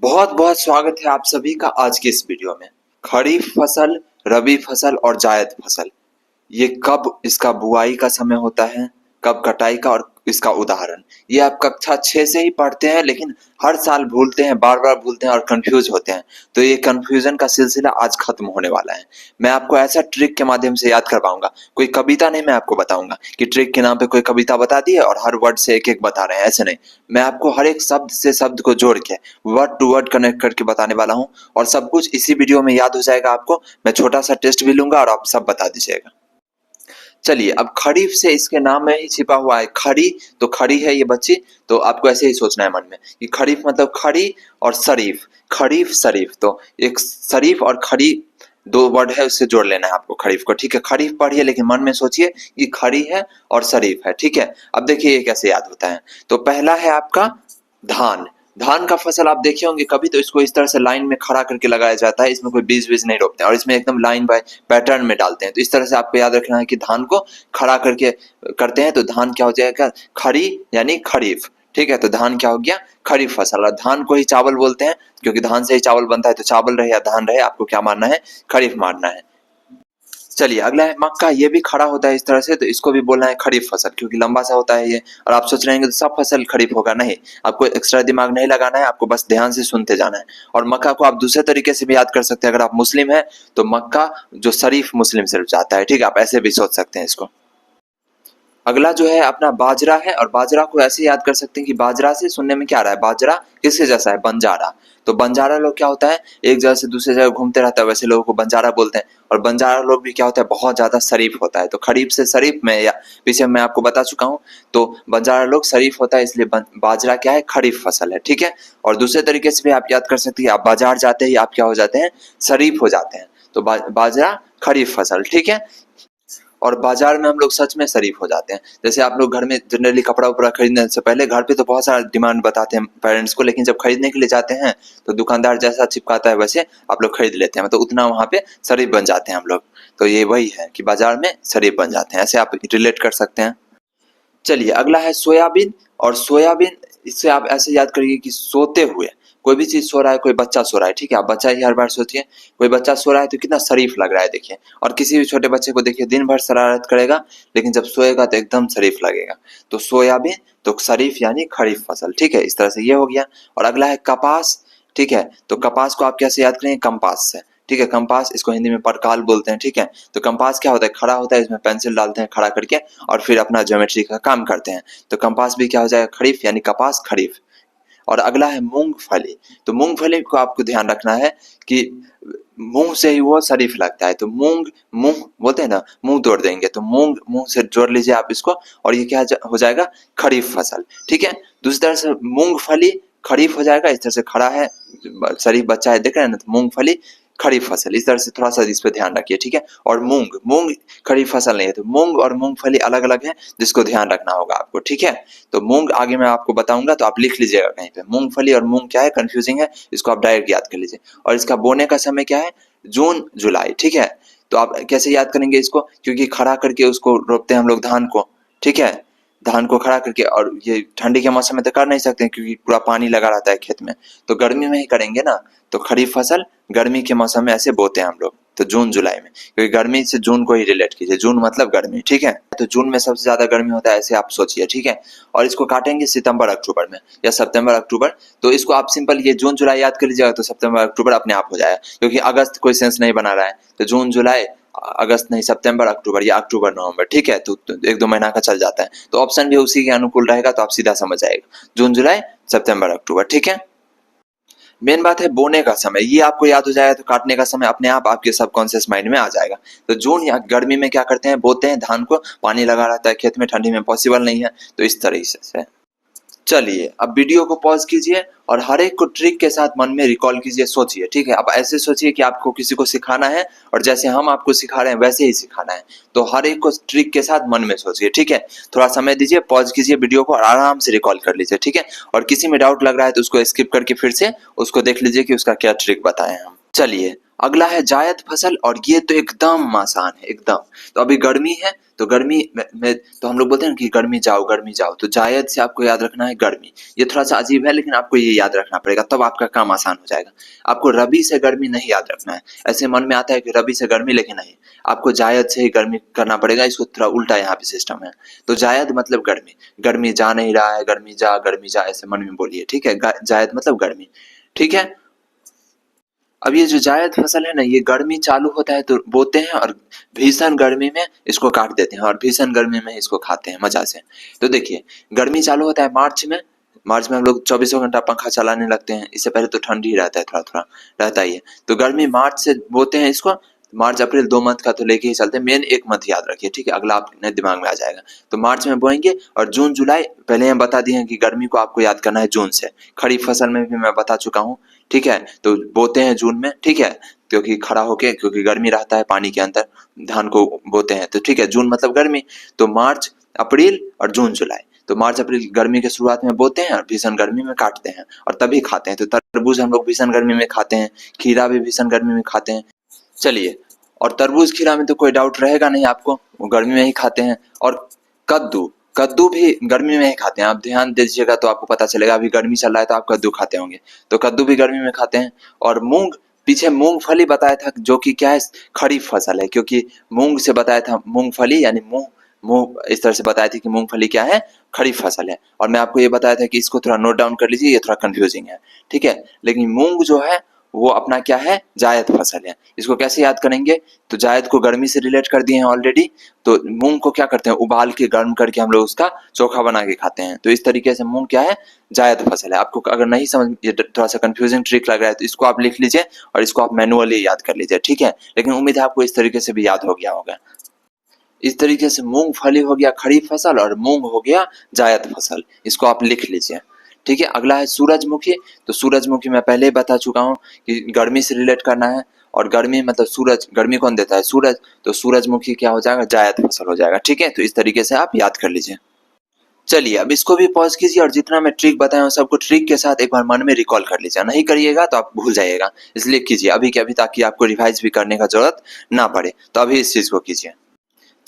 बहुत बहुत स्वागत है आप सभी का आज की इस वीडियो में। खरीफ फसल, रबी फसल और जायद फसल, ये कब इसका बुआई का समय होता है, कब कटाई का, और इसका उदाहरण ये आप कक्षा 6 से ही पढ़ते हैं, लेकिन हर साल भूलते हैं, बार बार भूलते हैं और कंफ्यूज होते हैं। तो ये कंफ्यूजन का सिलसिला आज खत्म होने वाला है। मैं आपको ऐसा ट्रिक के माध्यम से याद करवाऊंगा। कोई कविता नहीं, मैं आपको बताऊंगा कि ट्रिक के नाम पे कोई कविता बता दी है और हर वर्ड से एक एक बता रहे हैं, ऐसे नहीं। मैं आपको हर एक शब्द से शब्द को जोड़ के वर्ड टू वर्ड कनेक्ट करके बताने वाला हूँ, और सब कुछ इसी वीडियो में याद हो जाएगा आपको। मैं छोटा सा टेस्ट भी लूंगा और आप सब बता दीजिएगा। चलिए, अब खरीफ से इसके नाम में ही छिपा हुआ है खड़ी, तो खड़ी है ये बच्ची। तो आपको ऐसे ही सोचना है मन में कि खरीफ मतलब खड़ी और शरीफ, खरीफ शरीफ। तो एक शरीफ और खड़ी दो वर्ड है, उससे जोड़ लेना है आपको खरीफ को। ठीक है, खरीफ पढ़िए लेकिन मन में सोचिए कि खड़ी है और शरीफ है। ठीक है, अब देखिए ये कैसे याद होता है। तो पहला है आपका धान। धान का फसल आप देखे होंगे कभी, तो इसको इस तरह से लाइन में खड़ा करके लगाया जाता है। इसमें कोई बीज बीज नहीं रोपते हैं और इसमें एकदम लाइन बाय पैटर्न में डालते हैं। तो इस तरह से आपको याद रखना है कि धान को खड़ा करके करते हैं। तो धान क्या हो जाएगा, खड़ी यानी खरीफ। ठीक है, तो धान क्या हो गया, खरीफ फसल। और धान को ही चावल बोलते हैं क्योंकि धान से ही चावल बनता है। तो चावल रहे या धान रहे, आपको क्या मानना है, खरीफ मानना है। चलिए अगला है मक्का। ये भी खड़ा होता है इस तरह से, तो इसको भी बोलना है खरीफ फसल क्योंकि लंबा सा होता है ये। और आप सोच रहे हैं कि तो सब फसल खरीफ होगा, नहीं। आपको एक्स्ट्रा दिमाग नहीं लगाना है, आपको बस ध्यान से सुनते जाना है। और मक्का को आप दूसरे तरीके से भी याद कर सकते हैं। अगर आप मुस्लिम हैं तो मक्का जो शरीफ मुस्लिम से जाता है। ठीक है, आप ऐसे भी सोच सकते हैं इसको। अगला जो है अपना बाजरा है, और बाजरा को ऐसे याद कर सकते हैं कि बाजरा से सुनने में क्या आ रहा है, बाजरा किसके जैसा है, बंजारा। तो बंजारा लोग क्या होता है, एक जगह से दूसरे जगह घूमते रहता है, वैसे लोगों को बंजारा बोलते हैं। और बंजारा लोग भी क्या होता है, बहुत ज्यादा शरीफ होता है। तो खरीफ से शरीफ में या पीछे मैं आपको बता चुका हूँ। तो बंजारा लोग शरीफ होता है, इसलिए बाजरा क्या है, खरीफ फसल है। ठीक है, और दूसरे तरीके से भी आप याद कर सकते हैं, आप बाजार जाते ही आप क्या हो जाते हैं, शरीफ हो जाते हैं। तो बाजरा खरीफ फसल। ठीक है, और बाजार में हम लोग सच में शरीफ हो जाते हैं। जैसे आप लोग घर में जनरली कपड़ा उपड़ा खरीदने से पहले घर पे तो बहुत सारा डिमांड बताते हैं पेरेंट्स को, लेकिन जब खरीदने के लिए जाते हैं तो दुकानदार जैसा चिपकाता है वैसे आप लोग खरीद लेते हैं। मतलब उतना वहाँ पे शरीफ बन जाते हैं हम लोग। तो ये वही है कि बाजार में शरीफ बन जाते हैं, ऐसे आप रिलेट कर सकते हैं। चलिए अगला है सोयाबीन। और सोयाबीन, इससे आप ऐसे याद करिए कि सोते हुए, कोई भी चीज सो रहा है, कोई बच्चा सो रहा है। ठीक है, आप बच्चा ही हर बार सोचिए, कोई बच्चा सो रहा है तो कितना शरीफ लग रहा है, देखिए। और किसी भी छोटे बच्चे को देखिए, दिन भर शरारत करेगा लेकिन जब सोएगा तो एकदम शरीफ लगेगा। तो सोयाबीन तो शरीफ यानी खरीफ फसल। ठीक है, इस तरह से ये हो गया। और अगला है कपास। ठीक है, तो कपास को आप कैसे याद करेंगे, कंपास से। ठीक है, कंपास, इसको हिंदी में परकाल बोलते हैं। ठीक है, तो कंपास क्या होता है, खड़ा होता है, इसमें पेंसिल डालते हैं खड़ा करके और फिर अपना ज्योमेट्री का काम करते हैं। तो कंपास भी क्या हो जाएगा, खरीफ यानी कपास खरीफ। और अगला है मूंगफली। तो मूंगफली को आपको ध्यान रखना है कि मुंह से ही वो शरीफ लगता है। तो मूंग, मुंह बोलते हैं ना, मुंह तोड़ देंगे, तो मूंग मुंह से जोड़ लीजिए आप इसको, और ये क्या हो जाएगा, खरीफ फसल। ठीक है, दूसरी तरह से मूंगफली खरीफ हो जाएगा, इस तरह से खड़ा है, शरीफ बच्चा है, देख रहे हैं ना, तो मूंगफली खरीफ फसल। इस तरह से थोड़ा सा इस पे ध्यान रखिए। ठीक है, और मूंग, मूंग खरीफ फसल नहीं है। तो मूंग और मूंगफली अलग अलग है, जिसको ध्यान रखना होगा आपको। ठीक है, तो मूंग आगे मैं आपको बताऊंगा, तो आप लिख लीजिएगा कहीं पे। मूंगफली और मूंग क्या है, कंफ्यूजिंग है, इसको आप डायरेक्ट याद कर लीजिए। और इसका बोने का समय क्या है, जून जुलाई। ठीक है, तो आप कैसे याद करेंगे इसको, क्योंकि खड़ा करके उसको रोपते हैं हम लोग धान को। ठीक है, धान को खड़ा करके, और ये ठंडी के मौसम में तो कर नहीं सकते क्योंकि पूरा पानी लगा रहता है खेत में, तो गर्मी में ही करेंगे ना। तो खरीफ फसल गर्मी के मौसम में ऐसे बोते हैं हम लोग, तो जून जुलाई में, क्योंकि गर्मी से जून को ही रिलेट कीजिए, जून मतलब गर्मी। ठीक है, तो जून में सबसे ज्यादा गर्मी होता है, ऐसे आप सोचिए। ठीक है, और इसको काटेंगे सितंबर अक्टूबर में या सितंबर अक्टूबर। तो इसको आप सिंपल ये जून जुलाई याद कर लीजिएगा, तो सितंबर अक्टूबर अपने आप हो जाएगा, क्योंकि अगस्त कोई सेंस नहीं बना रहा है। तो जून जुलाई, अगस्त नहीं, सितंबर अक्टूबर या अक्टूबर नवंबर। ठीक है, तो एक दो महीना का चल जाता है, तो ऑप्शन भी उसी के अनुकूल रहेगा, तो आप सीधा समझ जाएगा, जून जुलाई सितंबर अक्टूबर। ठीक है, मेन बात है बोने का समय, ये आपको याद हो जाएगा तो काटने का समय अपने आप आपके सबकॉन्शियस माइंड में आ जाएगा। तो जून या गर्मी में क्या करते हैं, बोते हैं धान को, पानी लगा रहता है खेत में, ठंडी में पॉसिबल नहीं है। तो इस तरीके से चलिए अब वीडियो को पॉज कीजिए और हर एक को ट्रिक के साथ मन में रिकॉल कीजिए, सोचिए। ठीक है, अब ऐसे सोचिए कि आपको किसी को सिखाना है और जैसे हम आपको सिखा रहे हैं वैसे ही सिखाना है। तो हर एक को ट्रिक के साथ मन में सोचिए। ठीक है, थोड़ा समय दीजिए, पॉज कीजिए वीडियो को और आराम से रिकॉल कर लीजिए। ठीक है, और किसी में डाउट लग रहा है तो उसको स्किप करके फिर से उसको देख लीजिए कि उसका क्या ट्रिक बताए हम। चलिए अगला है जायद फसल, और ये तो एकदम आसान है एकदम। तो अभी गर्मी है, तो गर्मी में तो हम लोग बोलते हैं कि गर्मी जाओ, तो जायद से आपको याद रखना है गर्मी। ये थोड़ा सा अजीब है लेकिन आपको ये याद रखना पड़ेगा, तब आपका काम आसान हो जाएगा। आपको रबी से गर्मी नहीं याद रखना है। ऐसे मन में आता है कि रबी से गर्मी, लेकिन नहीं, आपको जायद से ही गर्मी करना पड़ेगा। इसको थोड़ा उल्टा यहाँ पे सिस्टम है। तो जायद मतलब गर्मी, गर्मी जा नहीं रहा है, गर्मी जा ऐसे मन में बोलिए, ठीक है। जायद मतलब गर्मी, ठीक है। अब ये जो जायद फसल है ना, ये गर्मी चालू होता है तो बोते हैं, और भीषण गर्मी में इसको काट देते हैं, और भीषण गर्मी में इसको खाते हैं मजा से। तो देखिए, गर्मी चालू होता है मार्च में। मार्च में हम लोग चौबीसों घंटा पंखा चलाने लगते हैं। इससे पहले तो ठंड ही रहता है, थोड़ा थोड़ा रहता ही है। तो गर्मी मार्च से बोते हैं इसको। मार्च अप्रैल 2 मंथ का तो लेके ही चलते हैं, मेन 1 मंथ याद रखिए, ठीक है। अगला अपने दिमाग में आ जाएगा। तो मार्च में बोएंगे, और जून जुलाई पहले हम बता दिए हैं कि गर्मी को आपको याद करना है जून से। खरीफ फसल में भी मैं बता चुका हूँ, ठीक है। तो बोते हैं जून में, ठीक है, क्योंकि खड़ा होके, क्योंकि गर्मी रहता है पानी के अंदर, धान को बोते हैं। तो ठीक है, जून मतलब गर्मी। तो मार्च अप्रैल और जून जुलाई। तो मार्च अप्रैल गर्मी के शुरुआत में बोते हैं और भीषण गर्मी में काटते हैं, और तभी खाते हैं। तो तरबूज हम लोग भीषण गर्मी में खाते हैं, खीरा भी भीषण गर्मी में खाते हैं। चलिए, और तरबूज खीरा में तो कोई डाउट रहेगा नहीं आपको, वो गर्मी में ही खाते हैं। और कद्दू, कद्दू भी गर्मी में ही खाते हैं। आप ध्यान दीजिएगा तो आपको पता चलेगा, अभी गर्मी चल रहा है तो आप कद्दू खाते होंगे, तो कद्दू भी गर्मी में खाते हैं। और मूंग, पीछे मूंगफली बताया था, जो कि क्या है, खरीफ फसल है, क्योंकि मूंग से बताया था मूंगफली, यानी मूंग, मूंग इस तरह से बताया था कि मूंगफली क्या है, खरीफ फसल है। और मैं आपको ये बताया था कि इसको थोड़ा नोट डाउन कर लीजिए, ये थोड़ा कंफ्यूजिंग है, ठीक है। लेकिन मूंग जो है वो अपना क्या है, जायद फसल है। इसको कैसे याद करेंगे, तो जायद को गर्मी से रिलेट कर दिए हैं ऑलरेडी। तो मूंग को क्या करते हैं, उबाल के गर्म करके हम लोग उसका चोखा बना के खाते हैं। तो इस तरीके से मूंग क्या है, जायद फसल है। आपको अगर नहीं समझ, ये थोड़ा सा कंफ्यूजिंग ट्रिक लग रहा है, तो इसको आप लिख लीजिए और इसको आप मैनुअली याद कर लीजिए, ठीक है। लेकिन उम्मीद है आपको इस तरीके से भी याद हो गया होगा। इस तरीके से मूंगफली हो गया खरीफ फसल, और मूंग हो गया जायद फसल। इसको आप लिख लीजिए, ठीक है। अगला है सूरजमुखी। तो सूरजमुखी मैं पहले ही बता चुका हूँ कि गर्मी से रिलेट करना है, और गर्मी मतलब सूरज, गर्मी कौन देता है, सूरज। तो सूरजमुखी क्या हो जाएगा, जायद फसल हो जाएगा, ठीक है। तो इस तरीके से आप याद कर लीजिए। चलिए, अब इसको भी पॉज कीजिए, और जितना मैं ट्रिक बताया हूँ सबको ट्रिक के साथ एक बार मन में रिकॉल कर लीजिए। नहीं करिएगा तो आप भूल जाइएगा, इसलिए कीजिए अभी के अभी, ताकि आपको रिवाइज भी करने का जरूरत ना पड़े। तो अभी इस चीज को कीजिए।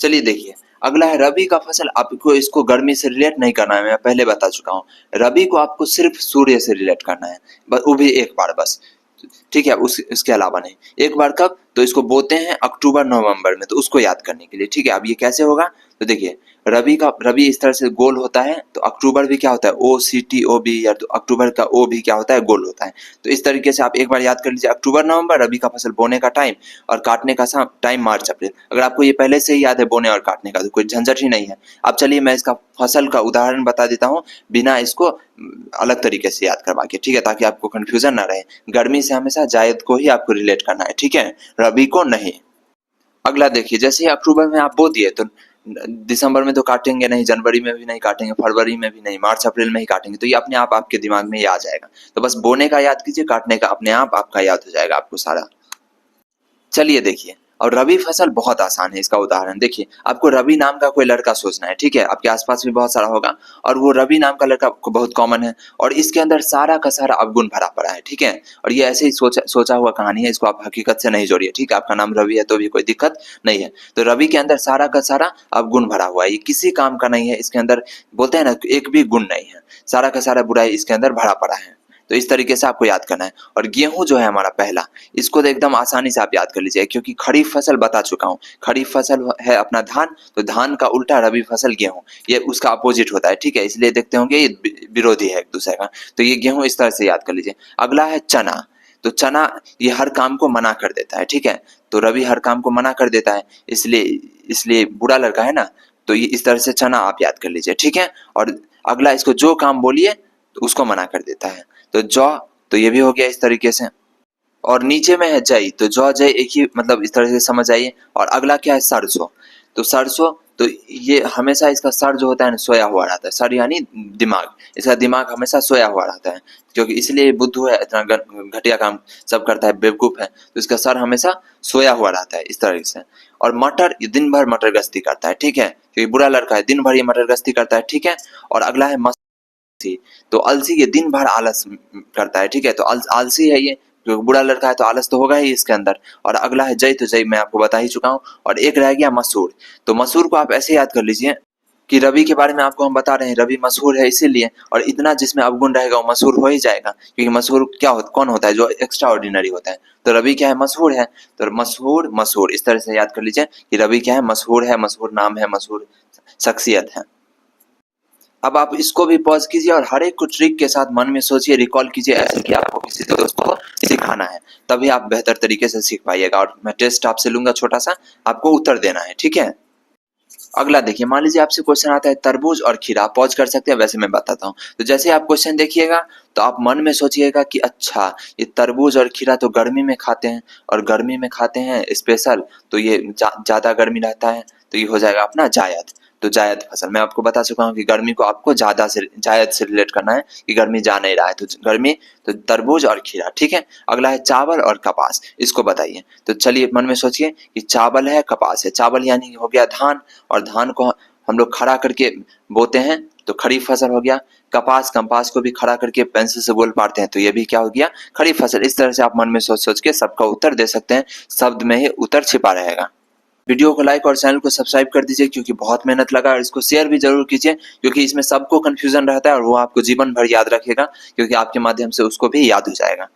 चलिए देखिए, अगला है रबी का फसल। आपको इसको गर्मी से रिलेट नहीं करना है, मैं पहले बता चुका हूँ। रबी को आपको सिर्फ सूर्य से रिलेट करना है, बस, वो भी एक बार बस, ठीक है। उसके अलावा नहीं। एक बार कब, तो इसको बोते हैं अक्टूबर नवंबर में, तो उसको याद करने के लिए, ठीक है। अब ये कैसे होगा, तो देखिए, रबी इस तरह से गोल होता है, तो अक्टूबर भी क्या होता है, OCTOB, या तो अक्टूबर का O भी क्या होता है, गोल होता है। तो इस तरीके से आप एक बार याद कर लीजिए, अक्टूबर नवंबर रबी का फसल बोने का टाइम, और काटने का टाइम मार्च अप्रैल। अगर आपको ये पहले से ही याद है बोने और काटने का, तो कोई झंझट ही नहीं है। अब चलिए मैं इसका फसल का उदाहरण बता देता हूँ, बिना इसको अलग तरीके से याद करवा के, ठीक है, ताकि आपको कंफ्यूजन ना रहे। गर्मी से हमेशा जायद को ही आपको रिलेट करना है, ठीक है, रबी को नहीं। अगला देखिए, जैसे ही अक्टूबर में आप बो दिए, तो दिसंबर में तो काटेंगे नहीं, जनवरी में भी नहीं काटेंगे, फरवरी में भी नहीं, मार्च अप्रैल में ही काटेंगे। तो ये अपने आप आपके दिमाग में ही आ जाएगा। तो बस बोने का याद कीजिए, काटने का अपने आप आपका याद हो जाएगा आपको सारा। चलिए देखिए, और रबी फसल बहुत आसान है। इसका उदाहरण देखिए, आपको रवि नाम का कोई लड़का सोचना है, ठीक है। आपके आसपास भी बहुत सारा होगा, और वो रवि नाम का लड़का बहुत कॉमन है, और इसके अंदर सारा का सारा अवगुण भरा पड़ा है, ठीक है। और ये ऐसे ही सोचा हुआ कहानी है, इसको आप हकीकत से नहीं जोड़िए, ठीक है। आपका नाम रवि है तो भी कोई दिक्कत नहीं है। तो रवि के अंदर सारा का सारा अवगुण भरा हुआ है, ये किसी काम का नहीं है। इसके अंदर बोलते हैं ना, एक भी गुण नहीं है, सारा का सारा बुराई इसके अंदर भरा पड़ा है। तो इस तरीके से आपको याद करना है। और गेहूं जो है हमारा पहला, इसको तो एकदम आसानी से आप याद कर लीजिए, क्योंकि खरीफ फसल बता चुका हूँ। खरीफ फसल है अपना धान, तो धान का उल्टा रबी फसल गेहूं, ये उसका अपोजिट होता है, ठीक है। इसलिए देखते होंगे ये विरोधी है एक दूसरे का। तो ये गेहूं इस तरह से याद कर लीजिए। अगला है चना। तो चना ये हर काम को मना कर देता है, ठीक है। तो रवि हर काम को मना कर देता है, इसलिए इसलिए बुरा लड़का है ना। तो ये इस तरह से चना आप याद कर लीजिए, ठीक है। और अगला, इसको जो काम बोलिए तो उसको मना कर देता है। तो जौ, तो ये भी हो गया इस तरीके से। और नीचे में है जई, तो जौ जय एक ही मतलब, इस तरह से समझ आइए। और अगला क्या है, सरसों। तो सरसों, तो ये हमेशा इसका सर जो होता है ना, सोया हुआ रहता है। सर यानी दिमाग, इसका दिमाग हमेशा सोया हुआ रहता है, क्योंकि इसलिए बुद्धू है, इतना घटिया काम सब करता है, बेवकूफ है। तो इसका सर हमेशा सोया हुआ रहता है इस तरह से। और मटर, ये दिन भर मटर गश्ती करता है, ठीक है, क्योंकि बुरा लड़का है, दिन भर ये मटर गश्ती करता है, ठीक है। और अगला है, तो अलसी, ये दिन भर आलस करता है, ठीक है। तो आलसी है ये, क्योंकि बूढ़ा लड़का है तो आलस तो होगा ही इसके अंदर। और अगला है जय, तो जय मैं आपको बता ही चुका हूँ। और एक रह गया मसूर। तो मसूर को आप ऐसे याद कर लीजिए कि रवि के बारे में आपको हम बता रहे हैं, रवि मशहूर है इसीलिए, और इतना जिसमें अवगुण रहेगा वो मशहूर हो ही जाएगा, क्योंकि मशहूर कौन होता है, जो एक्स्ट्रा ऑर्डिनरी होता है। तो रवि क्या है, मशहूर है। तो मशहूर मशहूर इस तरह से याद कर लीजिए कि रवि क्या है, मशहूर है, मशहूर नाम है, मशहूर शख्सियत है। अब आप इसको भी पॉज कीजिए और हर एक को ट्रिक के साथ मन में सोचिए, रिकॉल कीजिए, ऐसे कि आपको किसी दोस्त को सिखाना है, तभी आप बेहतर तरीके से सीख पाइएगा। और मैं टेस्ट आपसे लूंगा छोटा सा, आपको उत्तर देना है, ठीक है। अगला देखिए, मान लीजिए आपसे क्वेश्चन आता है तरबूज और खीरा, पॉज कर सकते हैं, वैसे मैं बताता हूँ। तो जैसे आप क्वेश्चन देखिएगा तो आप मन में सोचिएगा कि अच्छा ये तरबूज और खीरा तो गर्मी में खाते हैं, और गर्मी में खाते हैं स्पेशल, तो ये ज्यादा गर्मी रहता है, तो ये हो जाएगा अपना जायद। तो जायद फसल, मैं आपको बता चुका हूँ कि गर्मी को आपको ज्यादा से जायद से रिलेट करना है, कि गर्मी जा नहीं रहा है, तो गर्मी, तो तरबूज और खीरा, ठीक है। अगला है चावल और कपास, इसको बताइए। तो चलिए मन में सोचिए कि चावल है, कपास है। चावल यानी हो गया धान, और धान को हम लोग खड़ा करके बोते हैं, तो खरीफ फसल हो गया। कपास को भी खड़ा करके पेंसिल से गोल पाड़ते हैं, तो ये भी क्या हो गया, खरीफ फसल। इस तरह से आप मन में सोच सोच के सबका उत्तर दे सकते हैं, शब्द में ही उत्तर छिपा रहेगा। वीडियो को लाइक और चैनल को सब्सक्राइब कर दीजिए, क्योंकि बहुत मेहनत लगा, और इसको शेयर भी जरूर कीजिए, क्योंकि इसमें सबको कंफ्यूजन रहता है और वो आपको जीवन भर याद रखेगा, क्योंकि आपके माध्यम से उसको भी याद हो जाएगा।